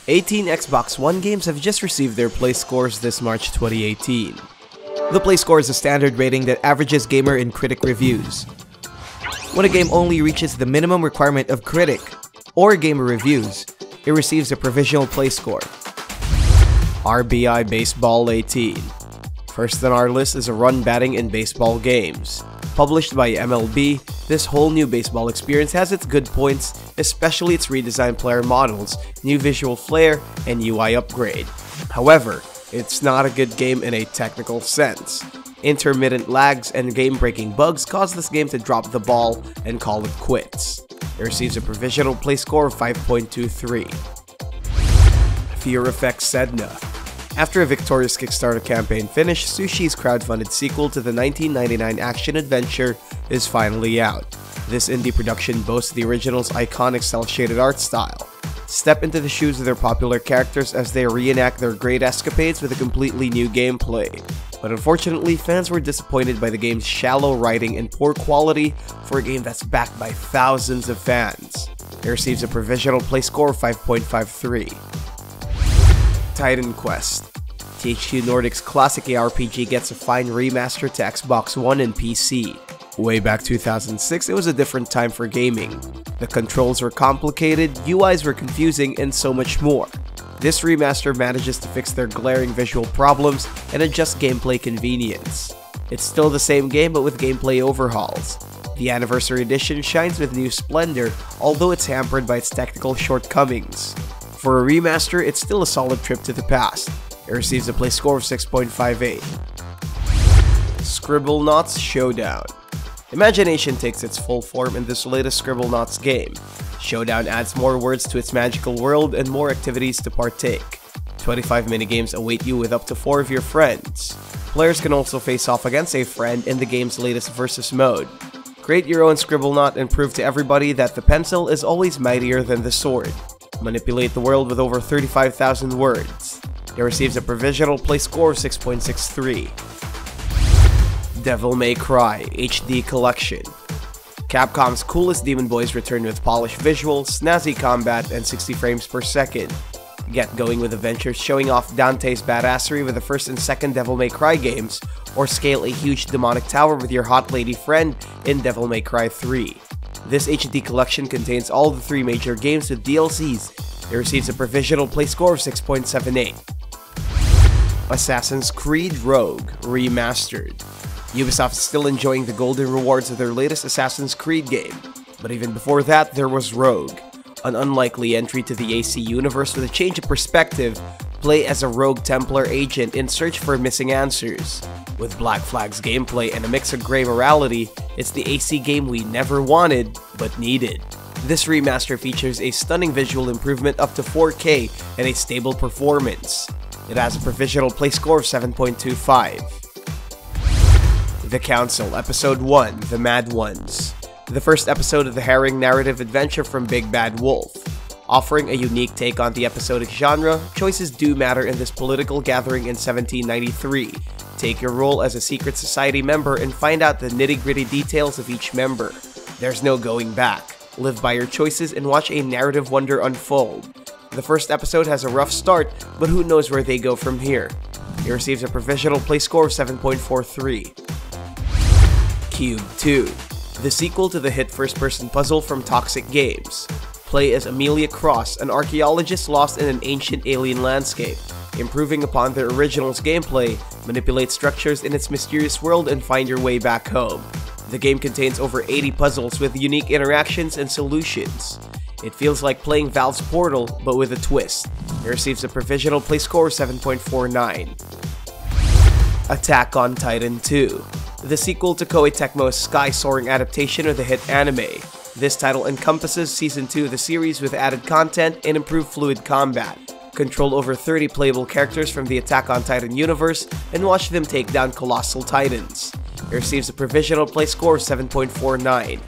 18 Xbox One games have just received their Playscores this March 2018. The Playscore is a standard rating that averages gamer and critic reviews. When a game only reaches the minimum requirement of critic or gamer reviews, it receives a provisional Playscore. R.B.I Baseball 18. First on our list is a run batting in baseball games. Published by MLB, this whole new baseball experience has its good points, especially its redesigned player models, new visual flair, and UI upgrade. However, it's not a good game in a technical sense. Intermittent lags and game-breaking bugs cause this game to drop the ball and call it quits. It receives a provisional Playscore of 5.23. Fear Effect Sedna. After a victorious Kickstarter campaign finish, Sushi's crowdfunded sequel to the 1999 action-adventure is finally out. This indie production boasts the original's iconic cel-shaded art style. Step into the shoes of their popular characters as they reenact their great escapades with a completely new gameplay. But unfortunately, fans were disappointed by the game's shallow writing and poor quality for a game that's backed by thousands of fans. It receives a provisional Playscore of 5.53. Titan Quest. THQ Nordic's classic ARPG gets a fine remaster to Xbox One and PC. Way back 2006, it was a different time for gaming. The controls were complicated, UIs were confusing, and so much more. This remaster manages to fix their glaring visual problems and adjust gameplay convenience. It's still the same game but with gameplay overhauls. The Anniversary Edition shines with new splendor, although it's hampered by its technical shortcomings. For a remaster, it's still a solid trip to the past. It receives a Playscore of 6.58. Scribblenauts Showdown. Imagination takes its full form in this latest Scribblenauts game. Showdown adds more words to its magical world and more activities to partake. 25 minigames await you with up to 4 of your friends. Players can also face off against a friend in the game's latest versus mode. Create your own Scribblenaut and prove to everybody that the pencil is always mightier than the sword. Manipulate the world with over 35,000 words. It receives a provisional Playscore of 6.63. Devil May Cry HD Collection. Capcom's coolest Demon Boys return with polished visuals, snazzy combat, and 60 frames per second. Get going with adventures showing off Dante's badassery with the first and second Devil May Cry games, or scale a huge demonic tower with your hot lady friend in Devil May Cry 3. This HD collection contains all the 3 major games with DLCs. It receives a provisional Playscore of 6.78. Assassin's Creed Rogue Remastered. Ubisoft is still enjoying the golden rewards of their latest Assassin's Creed game, but even before that there was Rogue, an unlikely entry to the AC universe with a change of perspective. Play as a rogue Templar agent in search for missing answers. With Black Flag's gameplay and a mix of grey morality, it's the AC game we never wanted, but needed. This remaster features a stunning visual improvement up to 4K and a stable performance. It has a provisional Playscore of 7.25. The Council, Episode 1, The Mad Ones. The first episode of the harrowing narrative adventure from Big Bad Wolf. Offering a unique take on the episodic genre, choices do matter in this political gathering in 1793. Take your role as a secret society member and find out the nitty-gritty details of each member. There's no going back. Live by your choices and watch a narrative wonder unfold. The first episode has a rough start, but who knows where they go from here. It receives a provisional Playscore of 7.43. Cube 2. The sequel to the hit first-person puzzle from Toxic Games. Play as Amelia Cross, an archaeologist lost in an ancient alien landscape. Improving upon the original's gameplay, manipulate structures in its mysterious world and find your way back home. The game contains over 80 puzzles with unique interactions and solutions. It feels like playing Valve's Portal, but with a twist. It receives a provisional Playscore of 7.49. Attack on Titan 2. The sequel to Koei Tecmo's sky-soaring adaptation of the hit anime. This title encompasses Season 2 of the series with added content and improved fluid combat. Control over 30 playable characters from the Attack on Titan universe and watch them take down colossal titans. It receives a provisional Playscore of 7.49.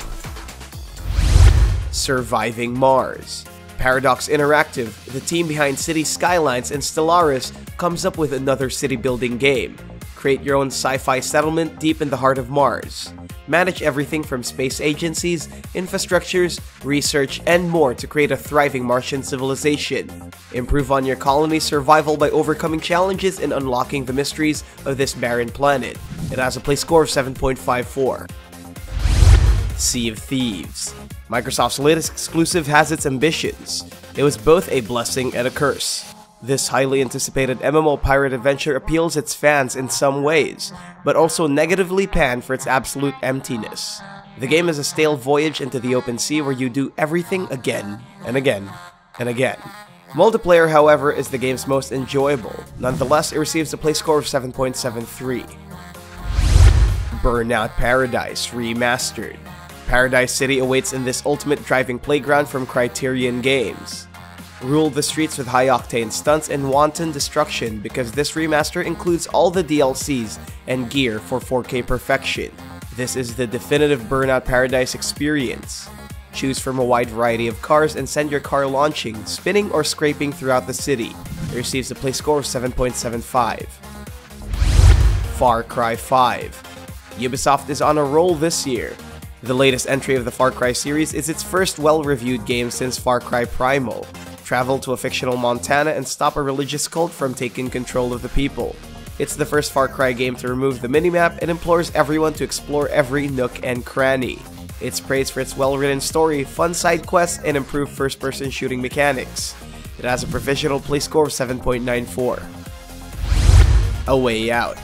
Surviving Mars. Paradox Interactive, the team behind Cities Skylines and Stellaris, comes up with another city-building game. Create your own sci-fi settlement deep in the heart of Mars. Manage everything from space agencies, infrastructures, research, and more to create a thriving Martian civilization. Improve on your colony's survival by overcoming challenges and unlocking the mysteries of this barren planet. It has a Playscore of 7.54. Sea of Thieves. Microsoft's latest exclusive has its ambitions. It was both a blessing and a curse. This highly anticipated MMO pirate adventure appeals its fans in some ways, but also negatively panned for its absolute emptiness. The game is a stale voyage into the open sea where you do everything again and again and again. Multiplayer, however, is the game's most enjoyable. Nonetheless, it receives a Playscore of 7.73. Burnout Paradise Remastered. Paradise City awaits in this ultimate driving playground from Criterion Games. Rule the streets with high-octane stunts and wanton destruction because this remaster includes all the DLCs and gear for 4K perfection. This is the definitive Burnout Paradise experience. Choose from a wide variety of cars and send your car launching, spinning, or scraping throughout the city. It receives a Playscore of 7.75. Far Cry 5. Ubisoft is on a roll this year. The latest entry of the Far Cry series is its first well-reviewed game since Far Cry Primal. Travel to a fictional Montana and stop a religious cult from taking control of the people. It's the first Far Cry game to remove the minimap and implores everyone to explore every nook and cranny. It's praised for its well-written story, fun side quests, and improved first-person shooting mechanics. It has a provisional Playscore of 7.94. A Way Out.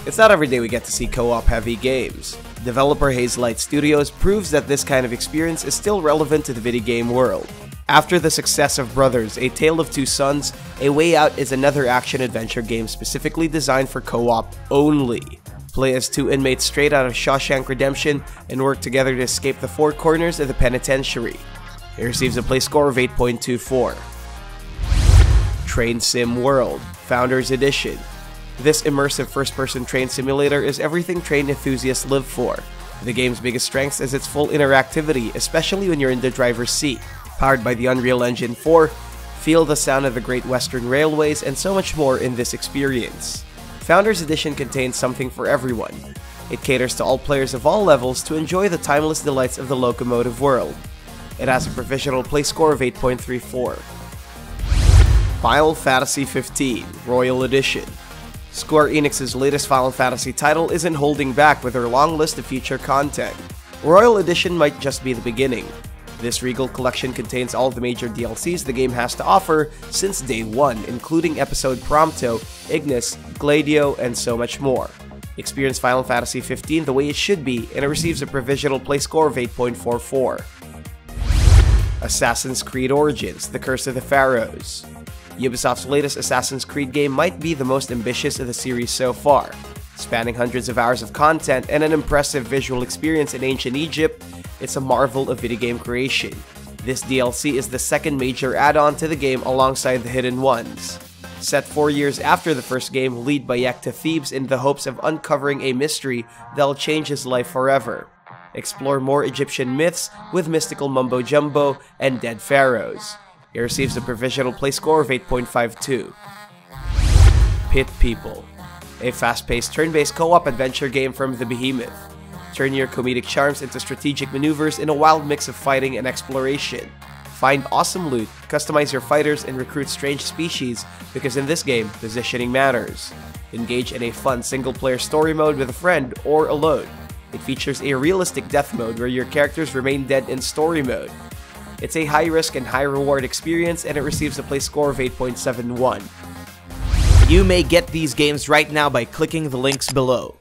It's not every day we get to see co-op heavy games. Developer Hazelight Studios proves that this kind of experience is still relevant to the video game world. After the success of Brothers, A Tale of Two Sons, A Way Out is another action-adventure game specifically designed for co-op only. Play as two inmates straight out of Shawshank Redemption and work together to escape the four corners of the penitentiary. It receives a Playscore of 8.24. Train Sim World, Founders Edition. This immersive first-person train simulator is everything train enthusiasts live for. The game's biggest strength is its full interactivity, especially when you're in the driver's seat. Powered by the Unreal Engine 4, feel the sound of the Great Western Railways, and so much more in this experience. Founders Edition contains something for everyone. It caters to all players of all levels to enjoy the timeless delights of the locomotive world. It has a provisional Playscore of 8.34. Final Fantasy XV Royal Edition. Square Enix's latest Final Fantasy title isn't holding back with their long list of future content. Royal Edition might just be the beginning. This Regal collection contains all of the major DLCs the game has to offer since day one, including Episode Prompto, Ignis, Gladio, and so much more. Experience Final Fantasy XV the way it should be, and it receives a provisional Playscore of 8.44. Assassin's Creed Origins: The Curse of the Pharaohs. Ubisoft's latest Assassin's Creed game might be the most ambitious of the series so far. Spanning hundreds of hours of content and an impressive visual experience in ancient Egypt, it's a marvel of video game creation. This DLC is the second major add-on to the game alongside the Hidden Ones. Set 4 years after the first game, lead Bayek to Thebes in the hopes of uncovering a mystery that'll change his life forever. Explore more Egyptian myths with mystical mumbo-jumbo and dead pharaohs. It receives a provisional Playscore of 8.52. Pit People. A fast-paced turn-based co-op adventure game from the Behemoth. Turn your comedic charms into strategic maneuvers in a wild mix of fighting and exploration. Find awesome loot, customize your fighters, and recruit strange species because in this game, positioning matters. Engage in a fun single-player story mode with a friend or alone. It features a realistic death mode where your characters remain dead in story mode. It's a high-risk and high-reward experience, and it receives a Playscore of 8.71. You may get these games right now by clicking the links below.